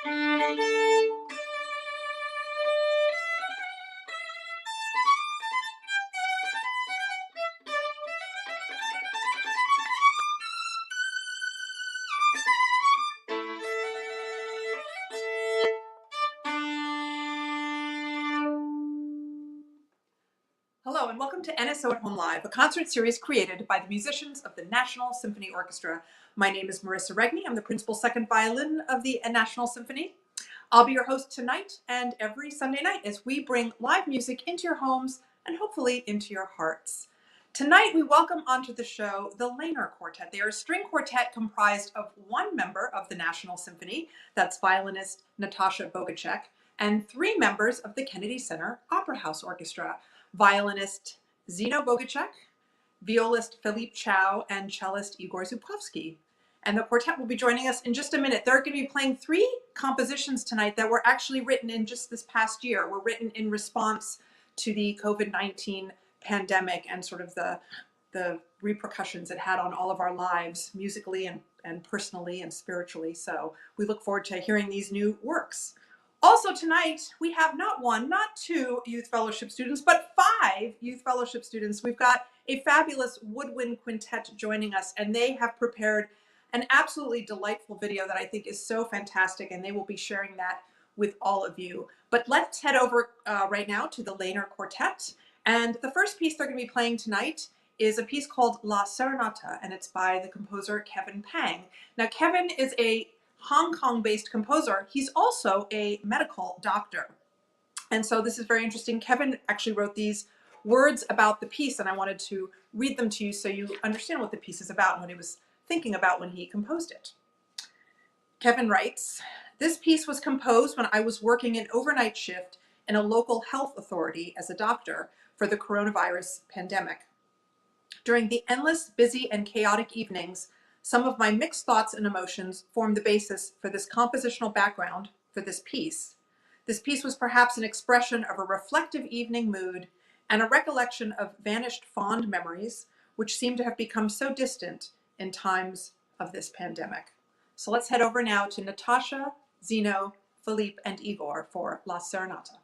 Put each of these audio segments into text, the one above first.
Hello and welcome to NSO at Home Live, a concert series created by the musicians of the National Symphony Orchestra. My name is Marissa Regni. I'm the Principal Second Violin of the National Symphony. I'll be your host tonight and every Sunday night as we bring live music into your homes and hopefully into your hearts. Tonight we welcome onto the show the Lehner Quartet. They are a string quartet comprised of one member of the National Symphony, that's violinist Natasha Bogachek, and three members of the Kennedy Center Opera House Orchestra, violinist Zino Bogachek, violist Philippe Chao, and cellist Igor Zubkovksy. And the quartet will be joining us in just a minute. They're going to be playing three compositions tonight that were actually written in just this past year. Were written in response to the COVID-19 pandemic and sort of the repercussions it had on all of our lives, musically and personally and spiritually. So we look forward to hearing these new works. Also tonight, we have not one, not two youth fellowship students, but 5 youth fellowship students. We've got a fabulous woodwind quintet joining us, and they have prepared an absolutely delightful video that I think is so fantastic, and they will be sharing that with all of you. But let's head over right now to the Lehner Quartet. And the first piece they're going to be playing tonight is a piece called La Serenata, and it's by the composer Kevin Pang. Now, Kevin is a Hong Kong-based composer. He's also a medical doctor. And so this is very interesting. Kevin actually wrote these words about the piece, and I wanted to read them to you so you understand what the piece is about and what he was thinking about when he composed it. Kevin writes, "This piece was composed when I was working an overnight shift in a local health authority as a doctor for the coronavirus pandemic. During the endless, busy, and chaotic evenings, some of my mixed thoughts and emotions formed the basis for this compositional background for this piece. This piece was perhaps an expression of a reflective evening mood and a recollection of vanished fond memories, which seem to have become so distant in times of this pandemic." So let's head over now to Natasha, Zino, Philippe, and Igor for La Serenata.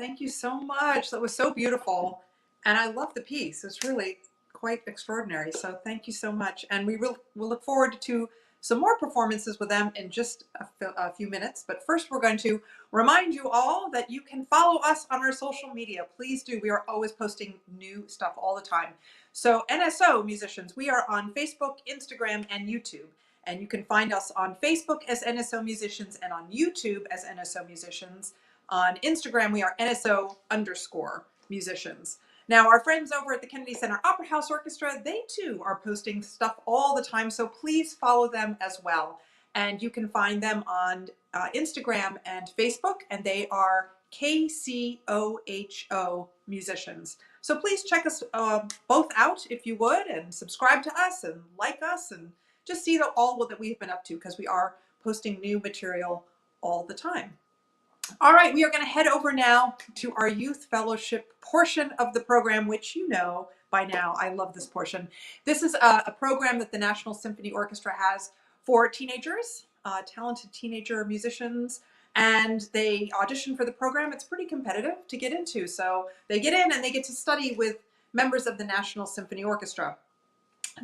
thank you so much. That was so beautiful. And I love the piece. It's really quite extraordinary. So thank you so much. And we'll look forward to some more performances with them in just a few minutes. But first, we're going to remind you all that you can follow us on our social media. Please do. We are always posting new stuff all the time. So NSO musicians, we are on Facebook, Instagram, and YouTube. And you can find us on Facebook as NSO Musicians and on YouTube as NSO Musicians. On Instagram, we are NSO_musicians. Now, our friends over at the Kennedy Center Opera House Orchestra, they too are posting stuff all the time, so please follow them as well. And you can find them on Instagram and Facebook, and they are KCOHO Musicians. So please check us both out if you would, and subscribe to us and like us and just see all that we've been up to, because we are posting new material all the time. All right, we are going to head over now to our youth fellowship portion of the program, which you know by now. I love this portion. This is a program that the National Symphony Orchestra has for teenagers, talented teenager musicians, and they audition for the program. It's pretty competitive to get into. So they get in and they get to study with members of the National Symphony Orchestra.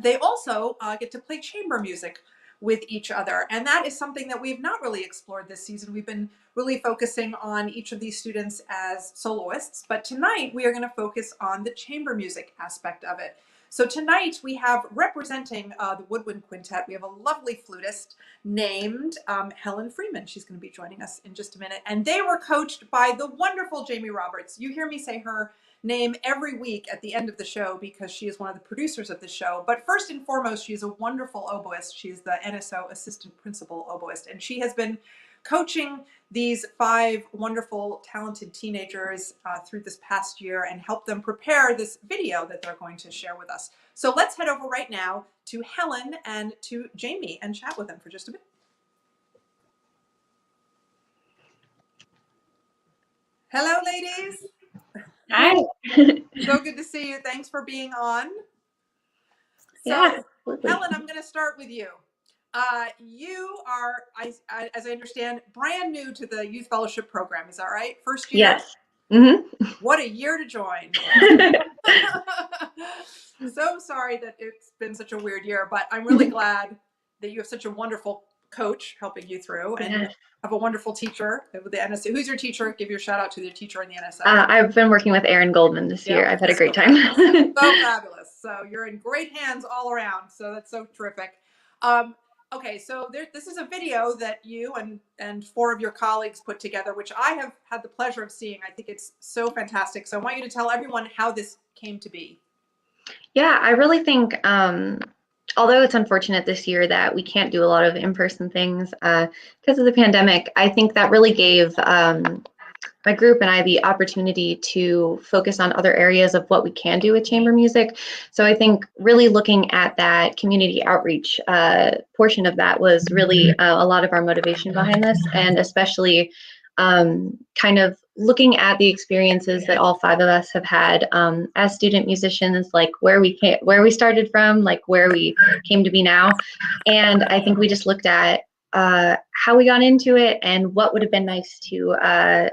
They also get to play chamber music with each other. And that is something that we've not really explored this season. We've been really focusing on each of these students as soloists, but tonight we are going to focus on the chamber music aspect of it. So tonight we have representing the Woodwind Quintet, we have a lovely flutist named Helen Freeman. She's going to be joining us in just a minute. And they were coached by the wonderful Jamie Roberts. You hear me say her name every week at the end of the show because she is one of the producers of the show. But first and foremost, she is a wonderful oboist. She's the NSO Assistant Principal Oboist, and she has been coaching these 5 wonderful, talented teenagers through this past year and helped them prepare this video that they're going to share with us. So let's head over right now to Helen and to Jamie and chat with them for just a bit. Hello, ladies. Hi. So good to see you. Thanks for being on. So, Yeah, Helen, I'm going to start with you. You are, as I understand, brand new to the Youth Fellowship program. Is that right? First year? Yes. Mm-hmm. What a year to join. So sorry that it's been such a weird year, but I'm really glad that you have such a wonderful coach helping you through, and you have a wonderful teacher with the NSO. Who's your teacher? Give your shout out to the teacher in the NSO. I've been working with Aaron Goldman this year. I've had a great time. So fabulous. So you're in great hands all around. So that's so terrific. Okay, so this is a video that you and 4 of your colleagues put together, which I have had the pleasure of seeing. I think it's so fantastic. So I want you to tell everyone how this came to be. Yeah, I really think, although it's unfortunate this year that we can't do a lot of in-person things because of the pandemic, I think that really gave my group and I the opportunity to focus on other areas of what we can do with chamber music. So I think really looking at that community outreach portion of that was really a lot of our motivation behind this, and especially kind of looking at the experiences that all 5 of us have had as student musicians, like where we started from, like where we came to be now. And I think we just looked at how we got into it and what would have been nice to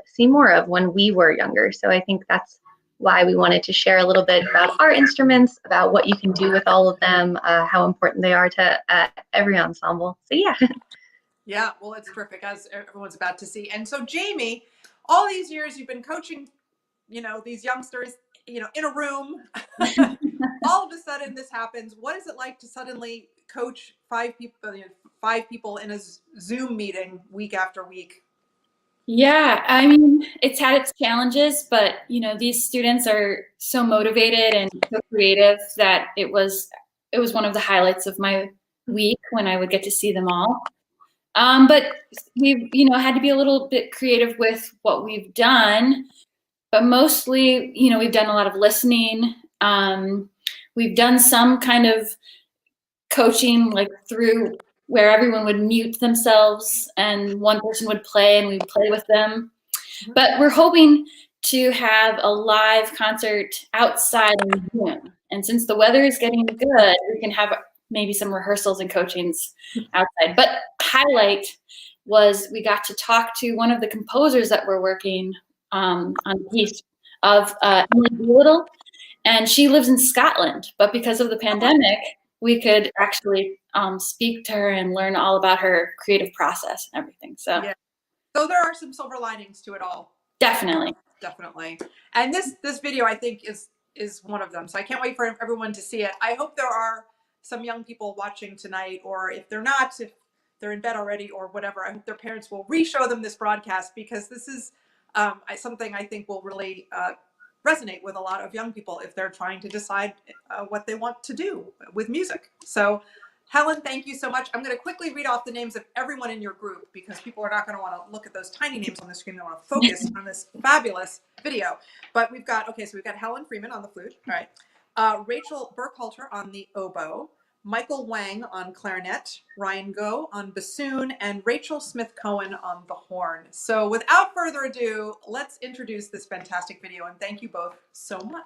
see more of when we were younger. So I think that's why we wanted to share a little bit about our instruments, about what you can do with all of them, how important they are to every ensemble. So yeah. Yeah, well, it's terrific, as everyone's about to see. And so Jamie, all these years you've been coaching, these youngsters, in a room. All of a sudden this happens. What is it like to suddenly coach 5 people in a Zoom meeting week after week? Yeah, I mean, it's had its challenges, but these students are so motivated and so creative that it was one of the highlights of my week when I would get to see them all. But we've had to be a little bit creative with what we've done, but mostly we've done a lot of listening. We've done some kind of coaching, like through where everyone would mute themselves and one person would play and we'd play with them. But we're hoping to have a live concert outside in June. And since the weather is getting good, we can have maybe some rehearsals and coachings outside. But highlight was we got to talk to one of the composers that we're working on a piece of Emily Doolittle, and she lives in Scotland. But because of the pandemic, we could actually speak to her and learn all about her creative process and everything. So, yeah. So there are some silver linings to it all. definitely. Definitely. And this video, I think, is one of them. So I can't wait for everyone to see it. I hope there are some young people watching tonight, or if they're not, if they're in bed already or whatever, I hope their parents will re-show them this broadcast, because this is something I think will really resonate with a lot of young people if they're trying to decide what they want to do with music. So Helen, thank you so much. I'm going to quickly read off the names of everyone in your group, because people are not going to want to look at those tiny names on the screen. They want to focus on this fabulous video. But we've got, okay, so we've got Helen Freeman on the flute. All right. Rachel Burkhalter on the oboe, Michael Wang on clarinet, Ryan Go on bassoon, and Rachel Smith-Cohen on the horn. So without further ado, let's introduce this fantastic video, and thank you both so much.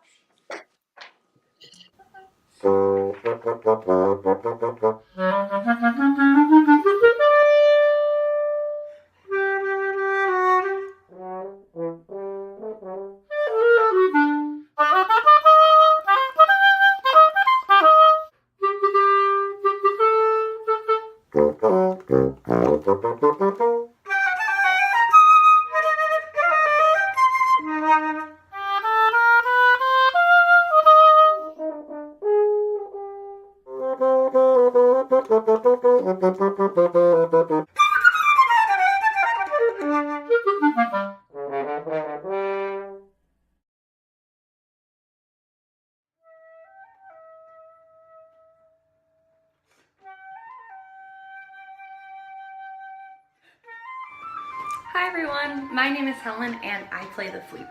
Hi everyone, my name is Helen and I play the flute.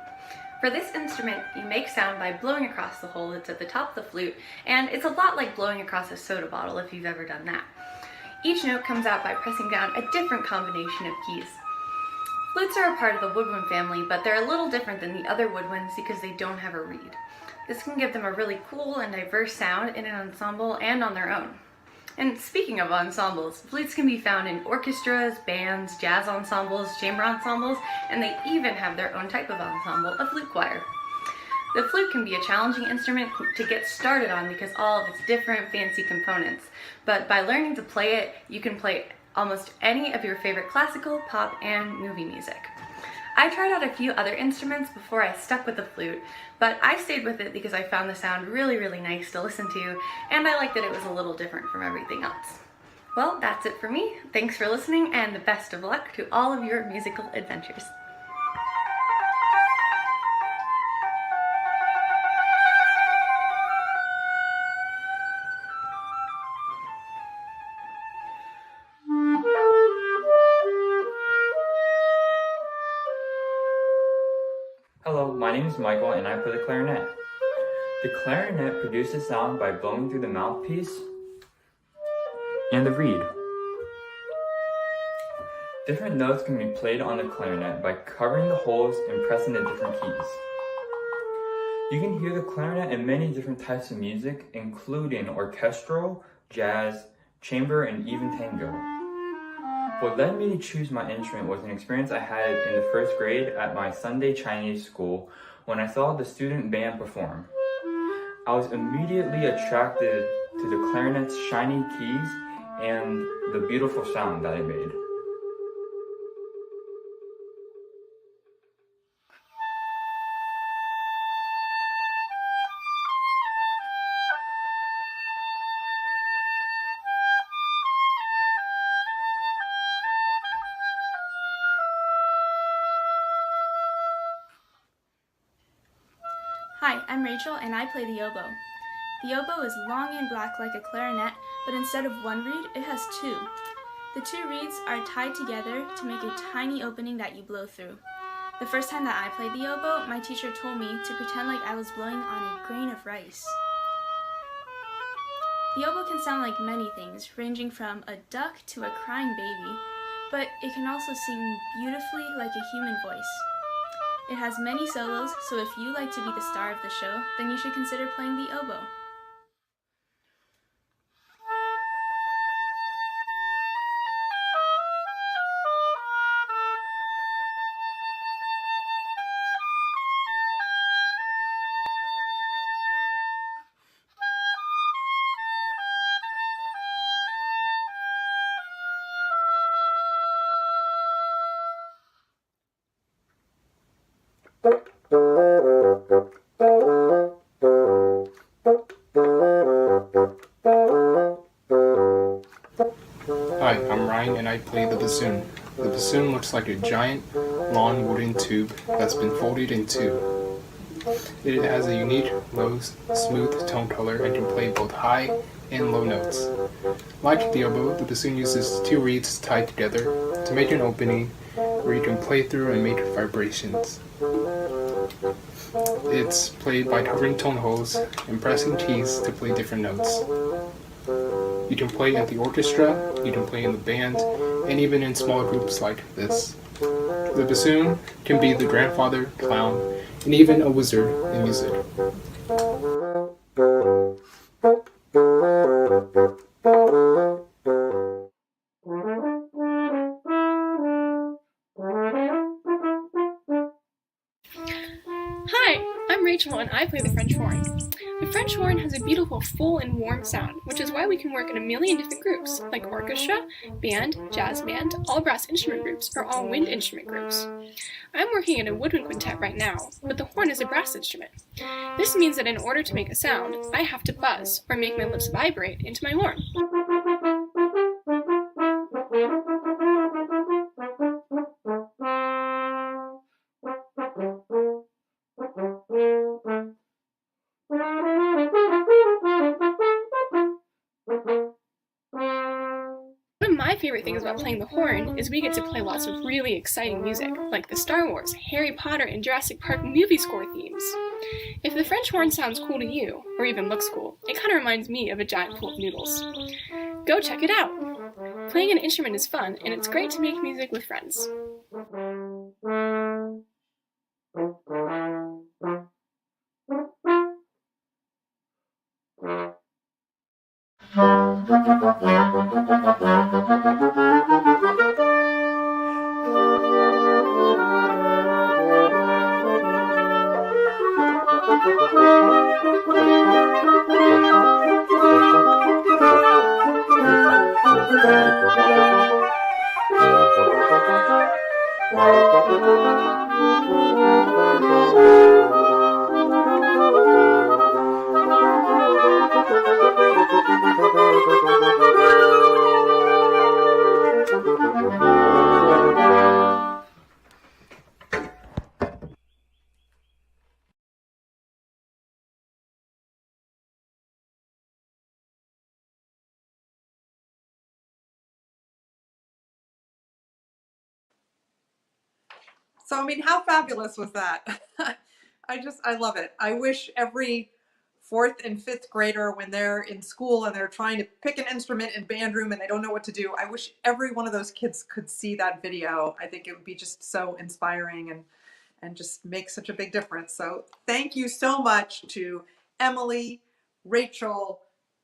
For this instrument, you make sound by blowing across the hole that's at the top of the flute, and it's a lot like blowing across a soda bottle if you've ever done that. Each note comes out by pressing down a different combination of keys. Flutes are a part of the woodwind family, but they're a little different than the other woodwinds because they don't have a reed. This can give them a really cool and diverse sound in an ensemble and on their own. And speaking of ensembles, flutes can be found in orchestras, bands, jazz ensembles, chamber ensembles, and they even have their own type of ensemble, a flute choir. The flute can be a challenging instrument to get started on because all of its different fancy components, but by learning to play it, you can play almost any of your favorite classical, pop, and movie music. I tried out a few other instruments before I stuck with the flute, but I stayed with it because I found the sound really, really nice to listen to, and I liked that it was a little different from everything else. Well, that's it for me. Thanks for listening, and the best of luck to all of your musical adventures. Hello, my name is Michael and I play the clarinet. The clarinet produces sound by blowing through the mouthpiece and the reed. Different notes can be played on the clarinet by covering the holes and pressing the different keys. You can hear the clarinet in many different types of music, including orchestral, jazz, chamber, and even tango. What led me to choose my instrument was an experience I had in the first grade at my Sunday Chinese school when I saw the student band perform. I was immediately attracted to the clarinet's shiny keys and the beautiful sound that it made. Hi, I'm Rachel and I play the oboe. The oboe is long and black like a clarinet, but instead of one reed, it has two. The two reeds are tied together to make a tiny opening that you blow through. The first time that I played the oboe, my teacher told me to pretend like I was blowing on a grain of rice. The oboe can sound like many things, ranging from a duck to a crying baby, but it can also sing beautifully like a human voice. It has many solos, so if you like to be the star of the show, then you should consider playing the oboe. Ryan and I play the bassoon. The bassoon looks like a giant, long wooden tube that's been folded in two. It has a unique, low, smooth tone color and can play both high and low notes. Like the oboe, the bassoon uses two reeds tied together to make an opening where you can play through and make vibrations. It's played by covering tone holes and pressing keys to play different notes. You can play in the orchestra, you can play in the band, and even in small groups like this. The bassoon can be the grandfather, clown, and even a wizard in music. Hi, I'm Rachel and I play the French horn. The French horn has a beautiful full and warm sound, which is why we can work in a million different groups, like orchestra, band, jazz band, all brass instrument groups, or all wind instrument groups. I'm working in a woodwind quintet right now, but the horn is a brass instrument. This means that in order to make a sound, I have to buzz, or make my lips vibrate, into my horn. One of my favorite things about playing the horn is we get to play lots of really exciting music, like the Star Wars, Harry Potter, and Jurassic Park movie score themes. If the French horn sounds cool to you, or even looks cool, it kind of reminds me of a giant pool of noodles. Go check it out! Playing an instrument is fun, and it's great to make music with friends. So, I mean, how fabulous was that? I love it. I wish every fourth and fifth grader, when they're in school and they're trying to pick an instrument in band room and they don't know what to do, I wish every one of those kids could see that video. I think it would be just so inspiring and just make such a big difference. So thank you so much to Emily, Rachel,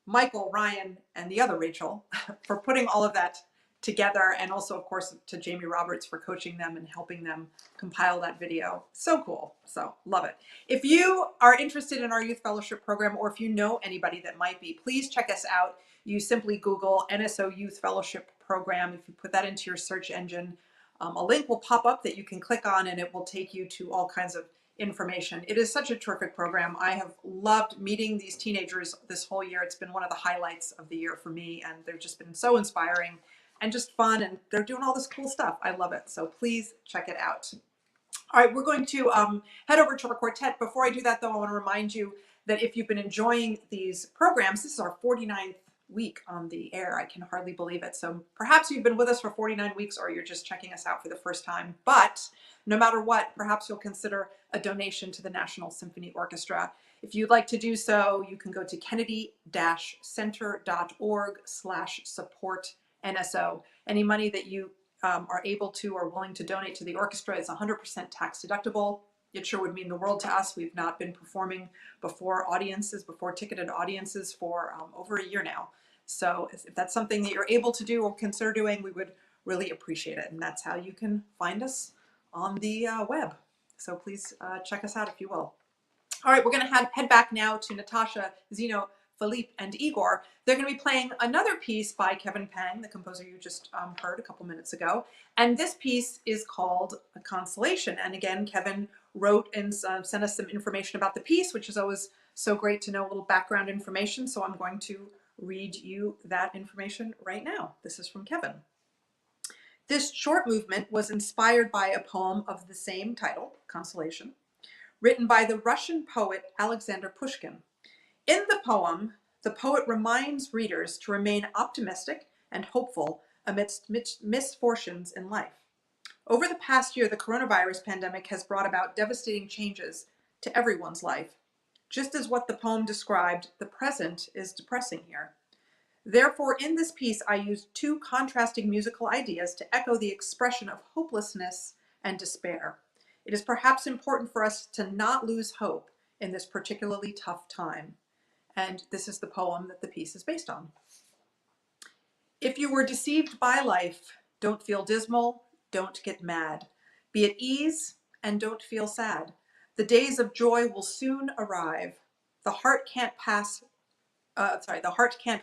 Michael, Ryan, and the other Rachel for putting all of that together, and also of course to Jamie Roberts for coaching them and helping them compile that video. So cool. So love it. If you are interested in our youth fellowship program, or if you know anybody that might be, please check us out. You simply Google NSO Youth Fellowship Program. If you put that into your search engine, a link will pop up that you can click on and it will take you to all kinds of information. It is such a terrific program. I have loved meeting these teenagers this whole year. It's been one of the highlights of the year for me, and they've just been so inspiring and just fun, and they're doing all this cool stuff. I love it. So please check it out. All right, we're going to head over to our quartet. Before I do that, though, I want to remind you that if you've been enjoying these programs, this is our 49th week on the air. I can hardly believe it. So perhaps you've been with us for 49 weeks, or you're just checking us out for the first time. But no matter what, perhaps you'll consider a donation to the National Symphony Orchestra. If you'd like to do so, you can go to kennedy-center.org/support NSO. Any money that you are able to or willing to donate to the orchestra is 100% tax deductible. It sure would mean the world to us. We've not been performing before ticketed audiences for over a year now. So if that's something that you're able to do or consider doing, we would really appreciate it. And that's how you can find us on the web. So please check us out if you will. All right, we're going to head back now to Natasha, Zino, Philippe, and Igor. They're going to be playing another piece by Kevin Pang, the composer you just heard a couple minutes ago. And this piece is called A Consolation. And again, Kevin wrote and sent us some information about the piece, which is always so great to know a little background information. So I'm going to read you that information right now. This is from Kevin. This short movement was inspired by a poem of the same title, Consolation, written by the Russian poet Alexander Pushkin. In the poem, the poet reminds readers to remain optimistic and hopeful amidst misfortunes in life. Over the past year, the coronavirus pandemic has brought about devastating changes to everyone's life. Just as what the poem described, the present is depressing here. Therefore, in this piece, I used two contrasting musical ideas to echo the expression of hopelessness and despair. It is perhaps important for us to not lose hope in this particularly tough time. And this is the poem that the piece is based on. If you were deceived by life, don't feel dismal, don't get mad. Be at ease and don't feel sad. The days of joy will soon arrive. The heart can't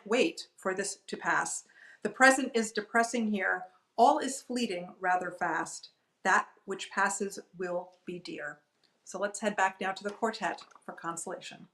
wait for this to pass. The present is depressing here. All is fleeting rather fast. That which passes will be dear. So let's head back now to the quartet for Consolation.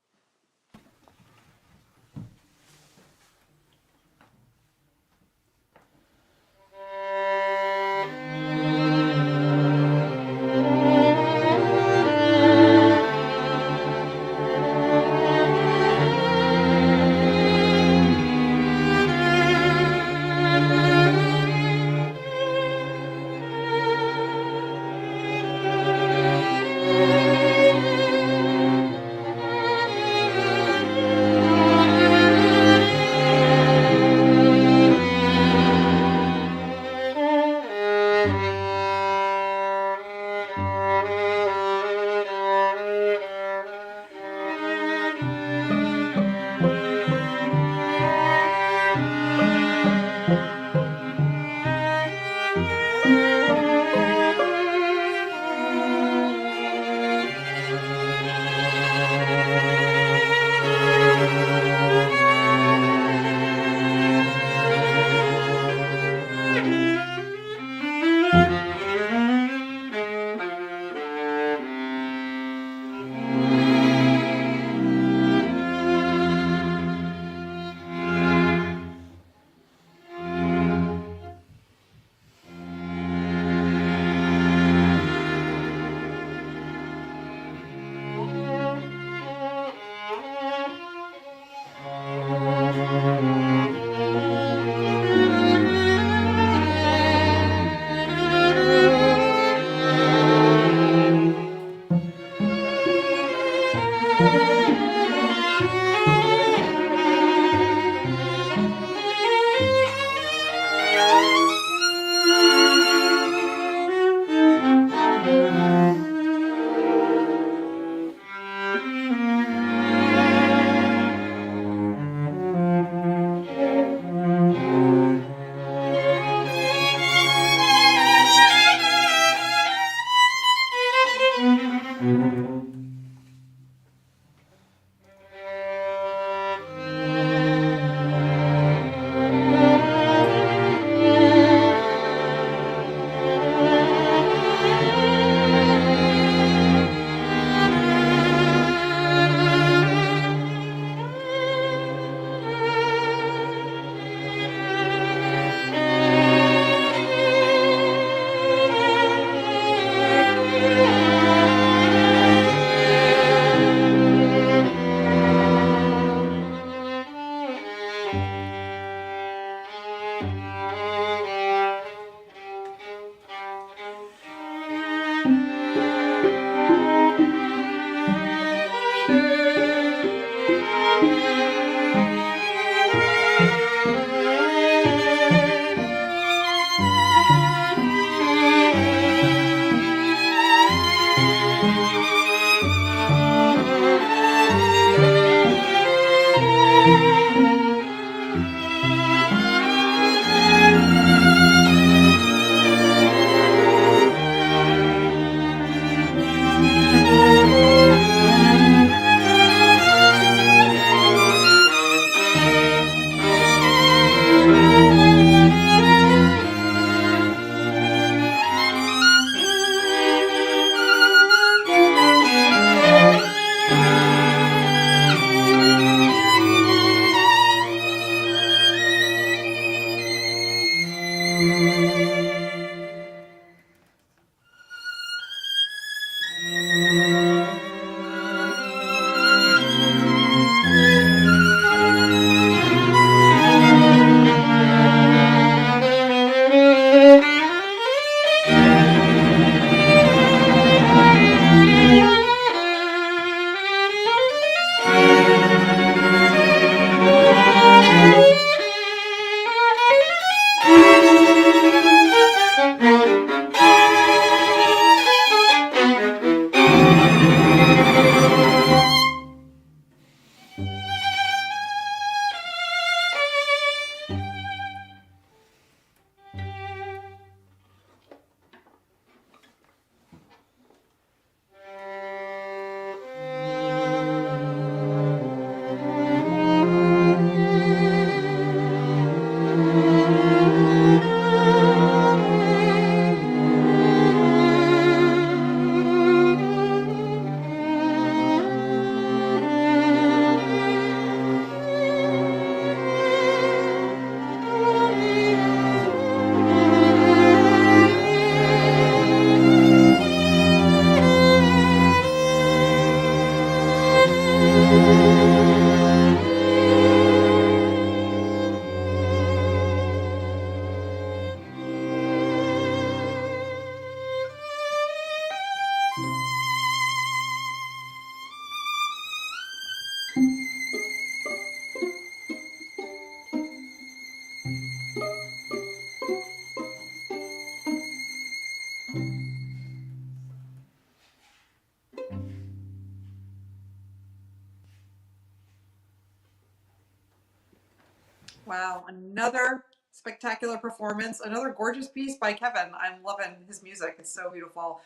Wow, another spectacular performance, another gorgeous piece by Kevin. I'm loving his music. It's so beautiful.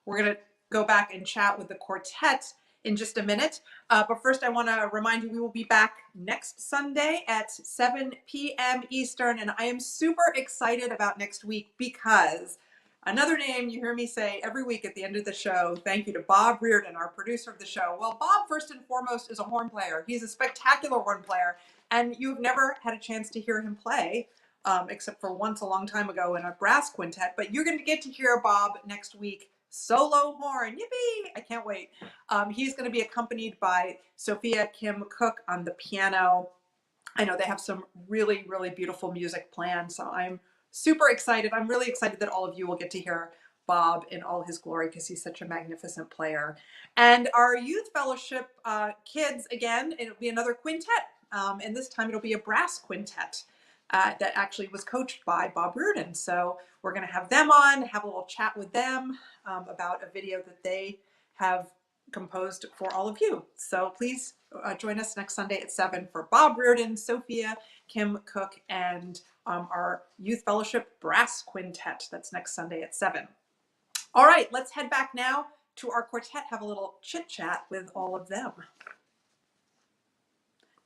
We're going to go back and chat with the quartet in just a minute. But first, I want to remind you we will be back next Sunday at 7 p.m. Eastern. And I am super excited about next week because another name you hear me say every week at the end of the show, thank you to Bob Reardon, our producer of the show. Well, Bob, first and foremost, is a horn player. He's a spectacular horn player. And you've never had a chance to hear him play, except for once a long time ago in a brass quintet. But you're going to get to hear Bob next week, solo horn. Yippee! I can't wait. He's going to be accompanied by Sophia Kim Cook on the piano. I know they have some really, really beautiful music planned. So I'm super excited. I'm really excited that all of you will get to hear Bob in all his glory because he's such a magnificent player. And our youth fellowship kids, again, it'll be another quintet. And this time it'll be a brass quintet that actually was coached by Bob Reardon. So we're going to have them on, have a little chat with them about a video that they have composed for all of you. So please join us next Sunday at 7 for Bob Reardon, Sophia, Kim Cook, and our Youth Fellowship Brass Quintet. That's next Sunday at 7. All right, let's head back now to our quartet, have a little chit chat with all of them.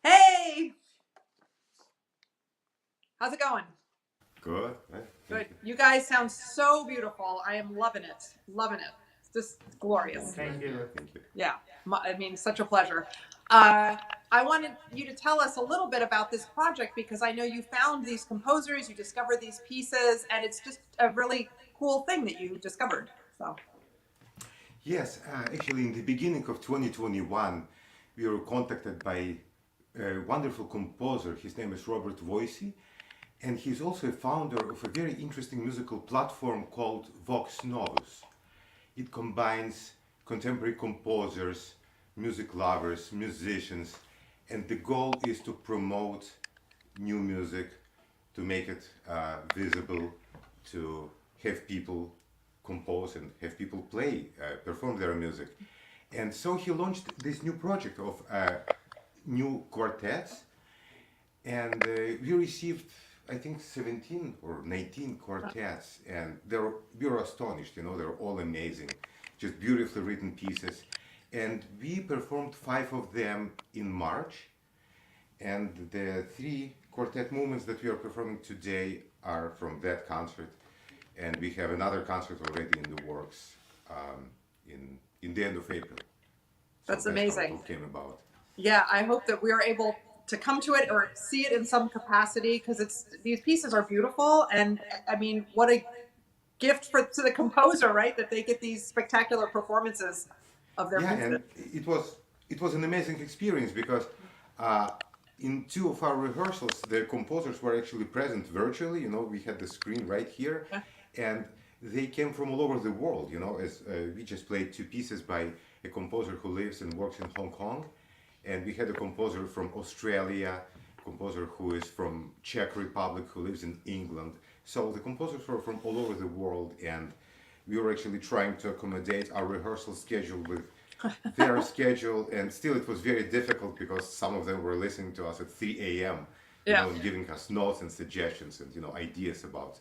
Hey! How's it going? Good. Good. You guys sound so beautiful. I am loving it. Loving it. It's just glorious. Thank you. Thank you. Yeah. I mean, such a pleasure. I wanted you to tell us a little bit about this project because I know you found these composers, you discovered these pieces, and it's just a really cool thing that you discovered. So. Yes, actually, in the beginning of 2021, we were contacted by a wonderful composer. His name is Robert Voisey, and he's also a founder of a very interesting musical platform called Vox Novus. It combines contemporary composers, music lovers, musicians, and the goal is to promote new music, to make it visible, to have people compose and have people play, perform their music. And so he launched this new project of new quartets, and we received, I think, 17 or 19 quartets, and we were astonished. They're all amazing, just beautifully written pieces. And we performed 5 of them in March, and the 3 quartet movements that we are performing today are from that concert, and we have another concert already in the works in the end of April. So that's amazing. How it came about. Yeah, I hope that we are able to come to it or see it in some capacity because these pieces are beautiful, and I mean, what a gift to the composer, right? That they get these spectacular performances of their music. And it was an amazing experience because in 2 of our rehearsals, the composers were actually present virtually. We had the screen right here, and they came from all over the world. As we just played 2 pieces by a composer who lives and works in Hong Kong. And we had a composer from Australia, a composer who is from Czech Republic, who lives in England. So the composers were from all over the world, and we were actually trying to accommodate our rehearsal schedule with their schedule, and still it was very difficult because some of them were listening to us at 3 a.m. And giving us notes and suggestions and ideas about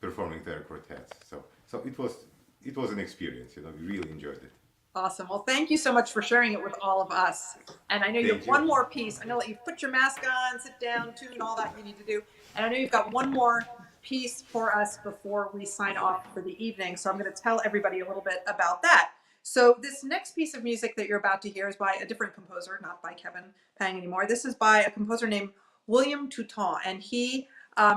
performing their quartets. So it was an experience. We really enjoyed it. Awesome. Well, thank you so much for sharing it with all of us. And I know you have one more piece. I'm going to let you put your mask on, sit down, tune, all that you need to do. And I know you've got one more piece for us before we sign off for the evening. So I'm going to tell everybody a little bit about that. So this next piece of music that you're about to hear is by a different composer, not by Kevin Pang anymore. This is by a composer named William Toutant. And he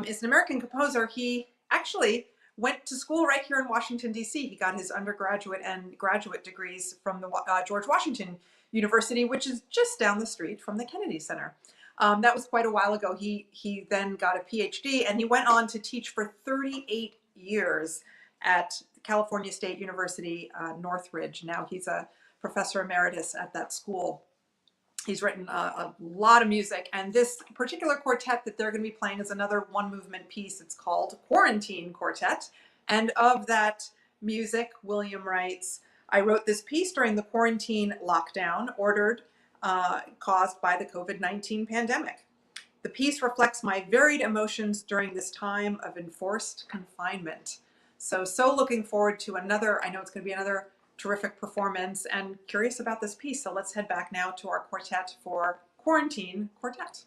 is an American composer. He actually went to school right here in Washington, D.C. He got his undergraduate and graduate degrees from the George Washington University, which is just down the street from the Kennedy Center. That was quite a while ago. He then got a PhD, and he went on to teach for 38 years at California State University, Northridge. Now he's a professor emeritus at that school. He's written a lot of music, and this particular quartet that they're going to be playing is another one-movement piece. It's called Quarantine Quartet, and of that music, William writes, I wrote this piece during the quarantine lockdown caused by the COVID-19 pandemic. The piece reflects my varied emotions during this time of enforced confinement. So looking forward to another, I know it's going to be another terrific performance, and curious about this piece. So let's head back now to our quartet for Quarantine Quartet.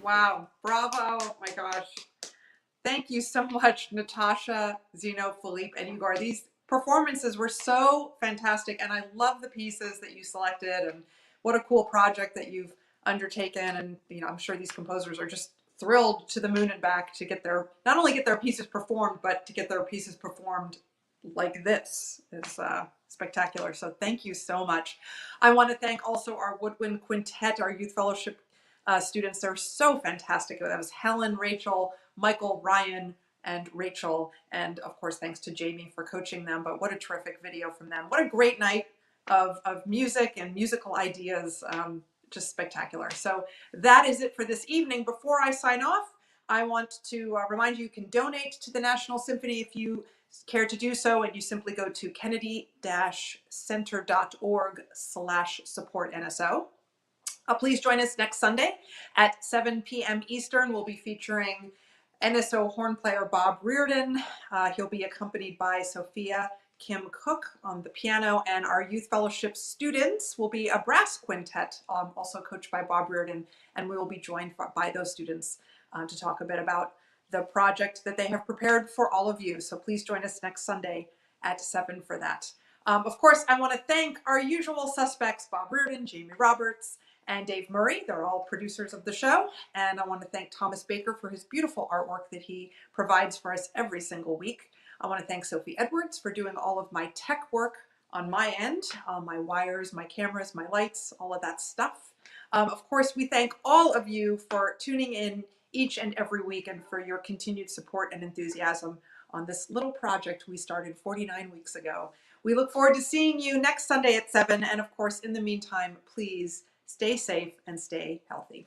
Wow, bravo, oh my gosh. Thank you so much, Natasha, Zino, Philippe, and Igor. These performances were so fantastic, and I love the pieces that you selected, and what a cool project that you've undertaken. And I'm sure these composers are just thrilled to the moon and back to get their, not only get their pieces performed, but to get their pieces performed like this is spectacular. So thank you so much. I want to thank also our Woodwind Quintet, our youth fellowship students. They're so fantastic. That was Helen, Rachel, Michael, Ryan, and Rachel. And of course, thanks to Jamie for coaching them. But what a terrific video from them. What a great night of music and musical ideas. Just spectacular. So that is it for this evening. Before I sign off, I want to remind you can donate to the National Symphony if you care to do so, and you simply go to kennedy-center.org/support NSO. Please join us next Sunday at 7 p.m. Eastern. We'll be featuring NSO horn player Bob Reardon. He'll be accompanied by Sophia Kim Cook on the piano, and our youth fellowship students will be a brass quintet, also coached by Bob Reardon, and we will be joined by those students to talk a bit about the project that they have prepared for all of you. So please join us next Sunday at 7 for that. Of course, I want to thank our usual suspects, Bob Reardon, Jamie Roberts, and Dave Murray. They're all producers of the show. And I want to thank Thomas Baker for his beautiful artwork that he provides for us every single week. I want to thank Sophie Edwards for doing all of my tech work on my end, my wires, my cameras, my lights, all of that stuff. Of course, we thank all of you for tuning in each and every week and for your continued support and enthusiasm on this little project we started 49 weeks ago. We look forward to seeing you next Sunday at 7. And of course, in the meantime, please stay safe and stay healthy.